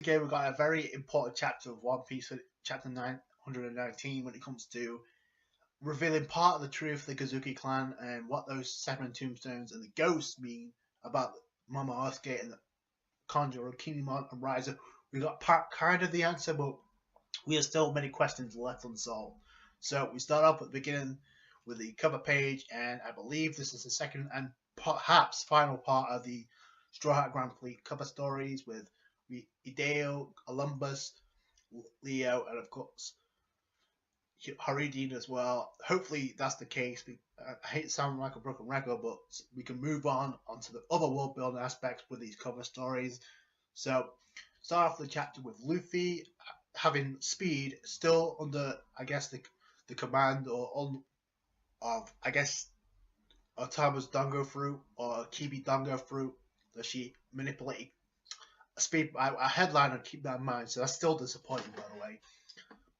Again, we got a very important chapter of One Piece, chapter 919, when it comes to revealing part of the truth of the Kozuki clan and what those 7 tombstones and the ghosts mean about Mama Asuke and the Conjurer, Kinemon, and Riser. We got kind of the answer, but we have still many questions left unsolved. So we start off at the beginning with the cover page, and I believe this is the second and perhaps final part of the Straw Hat Grand Fleet cover stories with Hideo, Columbus, Leo, and of course Haridin as well. Hopefully that's the case. I hate sounding like a broken record, but we can move on onto the other world building aspects with these cover stories. So start off the chapter with Luffy having speed still under, I guess, the command of I guess Otama's Dango fruit or Kibi Dango fruit that she manipulated. Speed, a headline, and keep that in mind. So that's still disappointing, by the way.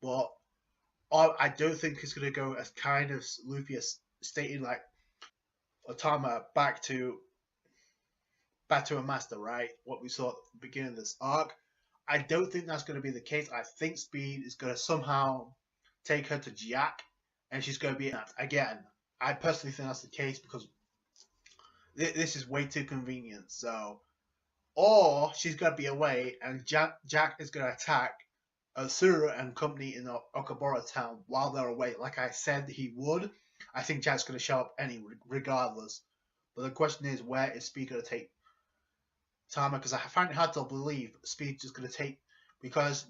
But I don't think it's going to go as kind of Luffy has stated, like Otama back to a master, right? What we saw at the beginning of this arc. I don't think that's going to be the case. I think Speed is going to somehow take her to Jack, and she's going to be again. I personally think that's the case because this is way too convenient. So, or she's going to be away, and Jack is going to attack Asura and company in Okabura town while they're away. Like I said, he would. I think Jack's going to show up anyway, regardless. But the question is, where is Speed going to take Tama? Because I find it hard to believe Speed's just going to take, because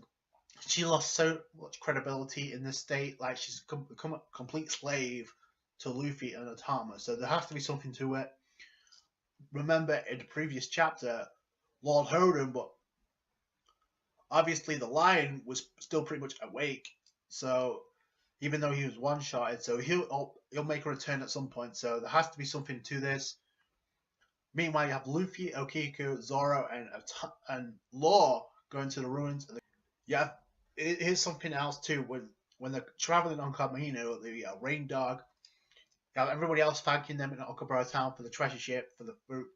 she lost so much credibility in this state. Like, she's become a complete slave to Luffy and Otama. So there has to be something to it. Remember, in the previous chapter, Lord Hoden, but obviously the lion was still pretty much awake. So even though he was one-shotted, so he'll make a return at some point. So there has to be something to this. Meanwhile, you have Luffy, Okiku, Zoro, and Law going to the ruins. Yeah, here's something else too. When they're traveling on Kamino, the Rain Dog, you have everybody else thanking them in Okabura Town for the treasure ship, for the fruit.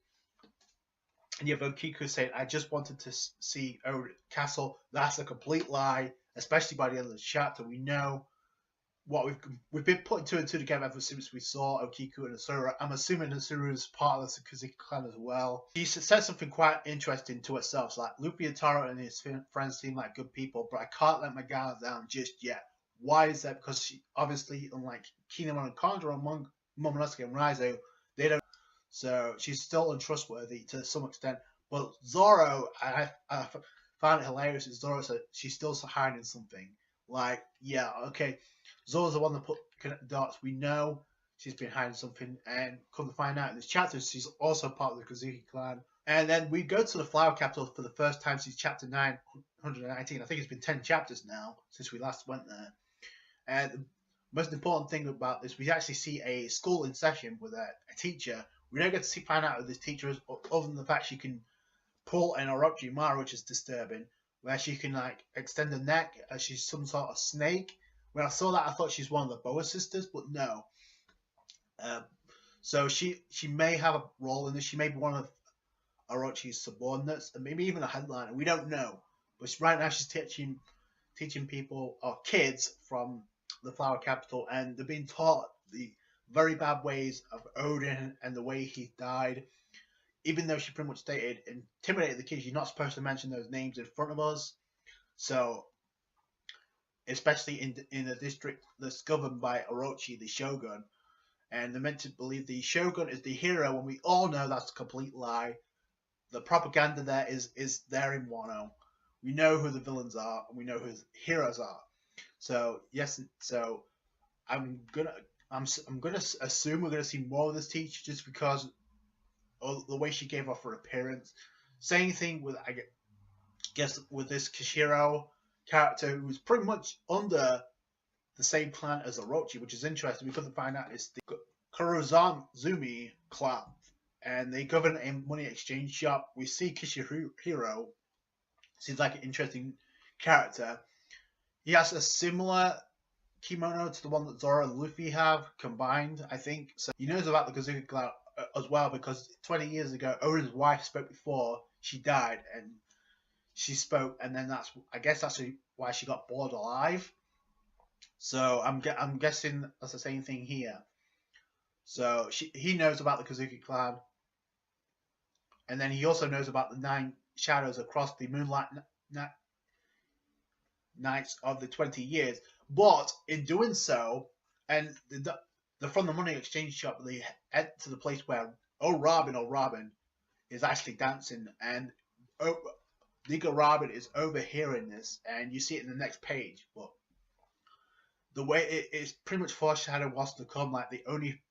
And you have Okiku saying, "I just wanted to see Oda Castle." That's a complete lie, especially by the end of the chapter. We know what we've been putting 2 and 2 together ever since we saw Okiku and Asura. I'm assuming Asura is part of the Kozuki clan as well. She said something quite interesting to herself, like Luffy and Taro and his friends seem like good people, but I can't let my guard down just yet. Why is that? Because she obviously, unlike Kinemon and Conjurer, Momonosuke and Raizo, they don't. So she's still untrustworthy to some extent. But Zoro, I found it hilarious. Zoro said she's still hiding something. Like, yeah, okay. Zoro's the one that put connect the dots. We know she's been hiding something, and come to find out in this chapter, she's also part of the Kozuki clan. And then we go to the Flower Capital for the first time since chapter 919. I think it's been 10 chapters now since we last went there. And the most important thing about this, we actually see a school in session with a teacher. We don't get to find out who this teacher is, other than the fact she can pull an Orochimaru, which is disturbing, where she can like extend the neck as she's some sort of snake. When I saw that, I thought she's one of the Boa sisters, but no. So she may have a role in this. She may be one of Orochi's subordinates, and maybe even a headliner. We don't know. But right now she's teaching people or kids from the Flower Capital, and they're being taught the very bad ways of Odin and the way he died. Even though she pretty much stated, intimidated the kids, you're not supposed to mention those names in front of us. So, especially in a district that's governed by Orochi, the Shogun, and they're meant to believe the Shogun is the hero, when we all know that's a complete lie. The propaganda there is there in Wano. We know who the villains are, and we know who the heroes are. So yes, so I'm gonna assume we're gonna see more of this teacher just because of the way she gave off her appearance. Same thing with I guess with this Kishiro character, who's pretty much under the same clan as Orochi, which is interesting. We couldn't find out it's the Kurozumi clan, and they govern a money exchange shop. We see Kishiro. Seems like an interesting character. He has a similar kimono to the one that Zoro and Luffy have combined, I think. So he knows about the Kozuki clan as well, because 20 years ago, Oden's wife spoke before she died, and she spoke, and then I guess that's why she got bored alive. So I'm guessing that's the same thing here. So he knows about the Kozuki clan, and then he also knows about the 9 shadows across the moonlight nights of the 20 years. But in doing so, and from the money exchange shop, they head to the place where Robin is actually dancing, and Nico Robin is overhearing this, and you see it in the next page. But the way it's pretty much foreshadowed what's to come, like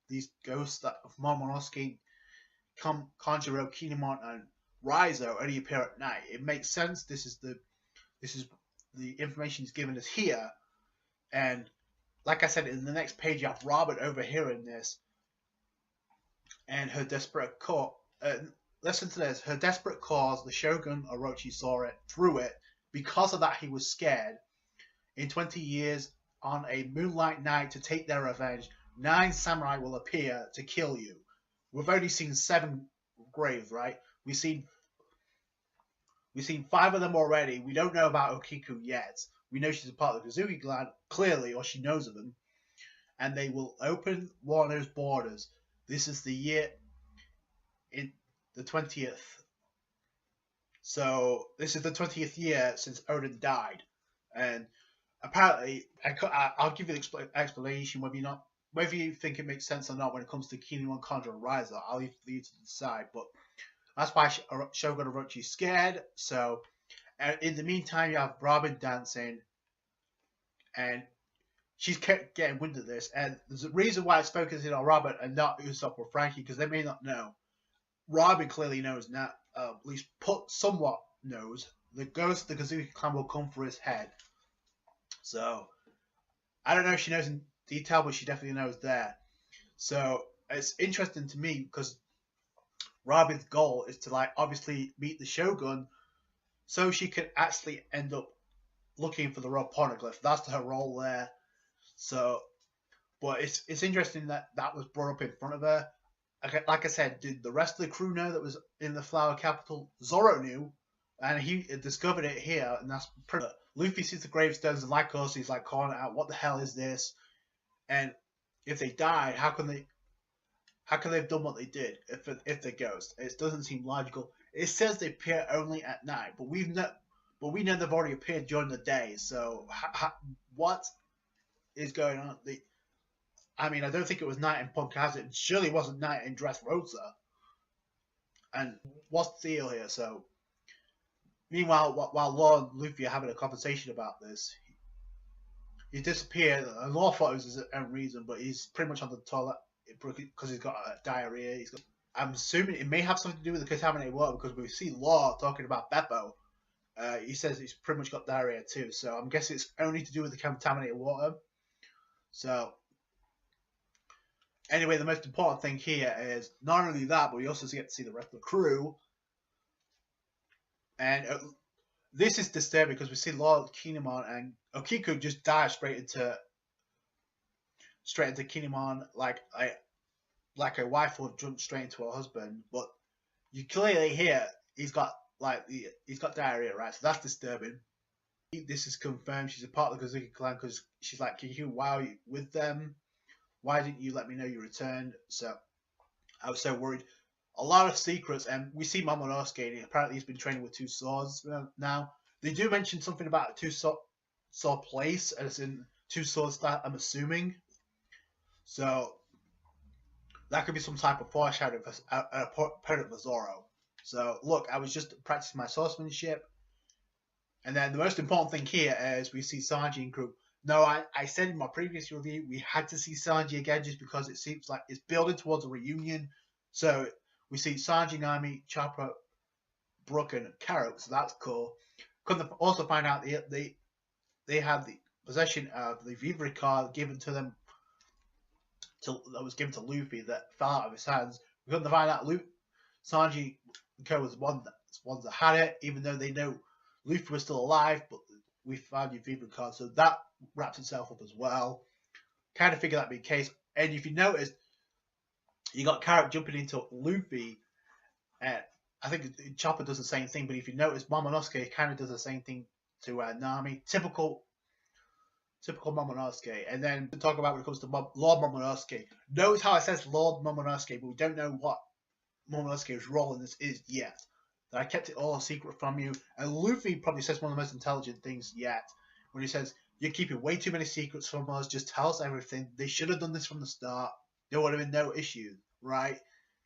these ghosts that of Momonosuke, Kanjuro, Kinemon, and Raizo only appear at night. It makes sense. This is the information is given us here, and like I said, in the next page you have Robin overhearing this, and her desperate call. Listen to this. Her desperate cause, the Shogun Orochi saw it, through it. Because of that, he was scared. In 20 years, on a moonlight night to take their revenge, 9 samurai will appear to kill you. We've only seen 7 graves, right? We've seen 5 of them already. We don't know about Okiku yet. We know she's a part of the Kozuki clan, clearly, or she knows of them. And they will open Wano's borders. This is the year in the 20th. So this is the 20th year since Odin died, and apparently, I'll give you the explanation whether you think it makes sense or not when it comes to Kinemon, Kanjuro, and Raizo. I'll leave you to decide, but that's why Shogun Orochi is scared. So, in the meantime, you have Robin dancing, and she's kept getting wind of this, and there's a reason why it's focusing on Robin and not Usopp or Frankie, because they may not know. Robin clearly knows now, at least somewhat knows. The ghost of the Kozuki clan will come for his head. So, I don't know if she knows in detail, but she definitely knows there. So, it's interesting to me because Robin's goal is to, like, obviously meet the Shogun so she could actually end up looking for the raw poneglyph. That's her role there. So, but it's interesting that was brought up in front of her. Like I said, did the rest of the crew know that was in the Flower Capital? Zoro knew, and he discovered it here, and that's pretty. Luffy sees the gravestones, and like us, he's like calling it out. What the hell is this? And if they died, how can they have done what they did if they're ghosts? It doesn't seem logical. It says they appear only at night, but we know they've already appeared during the day. So what is going on? I mean, I don't think it was night in Punk Hazard. It surely wasn't night in Dressrosa. And what's the deal here? So, meanwhile, while Law and Luffy are having a conversation about this, he disappeared. And Law thought it was his own reason, but he's pretty much on the toilet because he's got diarrhea. I'm assuming it may have something to do with the contaminated water, because we see Law talking about Beppo. He says he's pretty much got diarrhea too. So I'm guessing it's only to do with the contaminated water. So, anyway, the most important thing here is not only that, but we also get to see the rest of the crew. And this is disturbing because we see Lord Kinemon and Okiku just dive straight into Kinemon like a wife would jump straight into her husband. But you clearly hear he's got diarrhea, right? So that's disturbing. This is confirmed. She's a part of the Kozuki clan because she's like, Kiku, why are you with them? Why didn't you let me know you returned? So I was so worried. A lot of secrets, and we see Momonosuke, and apparently he's been training with 2 swords now. They do mention something about a 2-sword place, as in 2 swords that I'm assuming. So that could be some type of foreshadowing for an opponent for Zoro. So look, I was just practicing my swordsmanship. And then the most important thing here is we see Sanji and crew. No, I said in my previous review we had to see Sanji again just because it seems like it's building towards a reunion. So we see Sanji, Nami, Chopper, Brook, and Carrot. So that's cool. Couldn't also find out they have the possession of the Vivre card given to them that was given to Luffy that fell out of his hands. We couldn't find out Sanji and Co was one that had it, even though they know Luffy was still alive, but we found your Vivre card, so that wraps itself up as well. Kind of figure that'd be the case. And if you notice, you got Carrot jumping into Luffy, and I think Chopper does the same thing, but if you notice, Momonosuke kind of does the same thing to Nami. Typical Momonosuke. And then to talk about when it comes to Lord Momonosuke. Notice how it says Lord Momonosuke, but we don't know what Momonosuke's role in this is yet. That I kept it all a secret from you. And Luffy probably says one of the most intelligent things yet when he says, "You're keeping way too many secrets from us. Just tell us everything. They should have done this from the start. There would have been no issue, right?"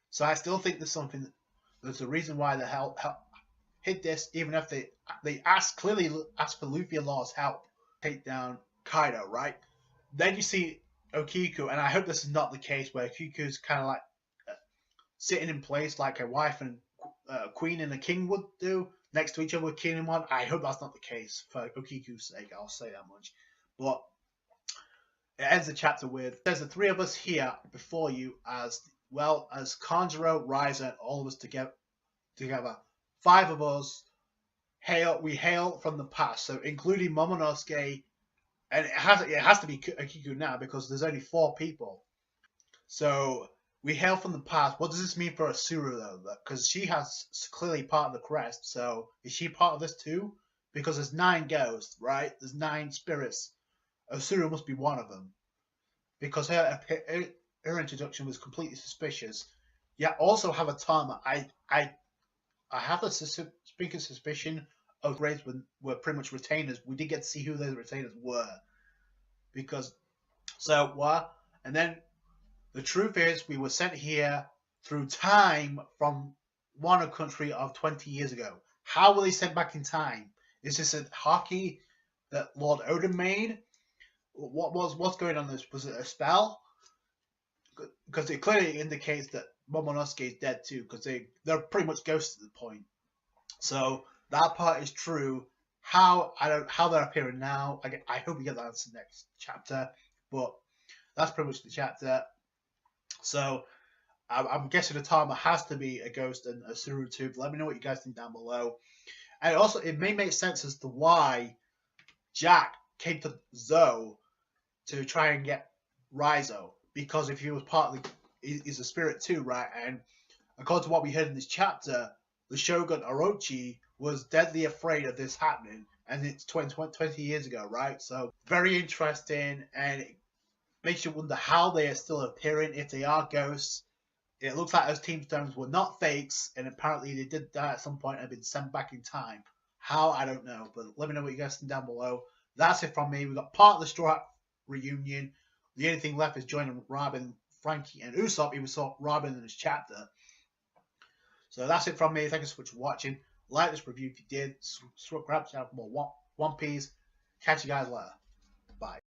So I still think there's a reason why they hit this, even if they clearly asked for Luffy and Law's help take down Kaido, right? Then you see Okiku, and I hope this is not the case where Okiku's kind of like sitting in place like a wife and queen and a king would do next to each other with Kinemon. I hope that's not the case for Okiku's sake. I'll say that much. But it ends the chapter with there's the three of us here before you as well as Kanjuro, Ryza, and all of us together. Five of us we hail from the past, so including Momonosuke, and it has to be Okiku now because there's only 4 people. So we hail from the past. What does this mean for Asuru though? Because she has clearly part of the crest. So is she part of this too? Because there's 9 ghosts, right? There's 9 spirits. Asuru must be one of them because her introduction was completely suspicious. Yeah. Also have a Tama. I have a speaking suspicion of grades were pretty much retainers. We did get to see who those retainers were because so what? And then the truth is, we were sent here through time from Wano country of 20 years ago. How were they sent back in time? Is this a haki that Lord Odin made? What's going on? Was it a spell? Because it clearly indicates that Momonosuke is dead too, because they're pretty much ghosts at the point. So that part is true. How they're appearing now. I hope we get that answer next chapter. But that's pretty much the chapter. So I'm guessing Atama has to be a ghost and a Suru too. Let me know what you guys think down below. And also, it may make sense as to why Jack came to Zoe to try and get Rizo, because if he was part of he's a spirit too, right? And according to what we heard in this chapter, the Shogun Orochi was deadly afraid of this happening, and it's 20 years ago, right? So very interesting, and it makes you wonder how they are still appearing, if they are ghosts. It looks like those tombstones were not fakes, and apparently they did die at some point and have been sent back in time. How, I don't know, but let me know what you guys think down below. That's it from me. We've got part of the Straw Hat reunion. The only thing left is joining Robin, Frankie, and Usopp. Even saw Robin in this chapter. So that's it from me. Thank you so much for watching. Like this review if you did. Subscribe to the channel for more One Piece. Catch you guys later. Bye.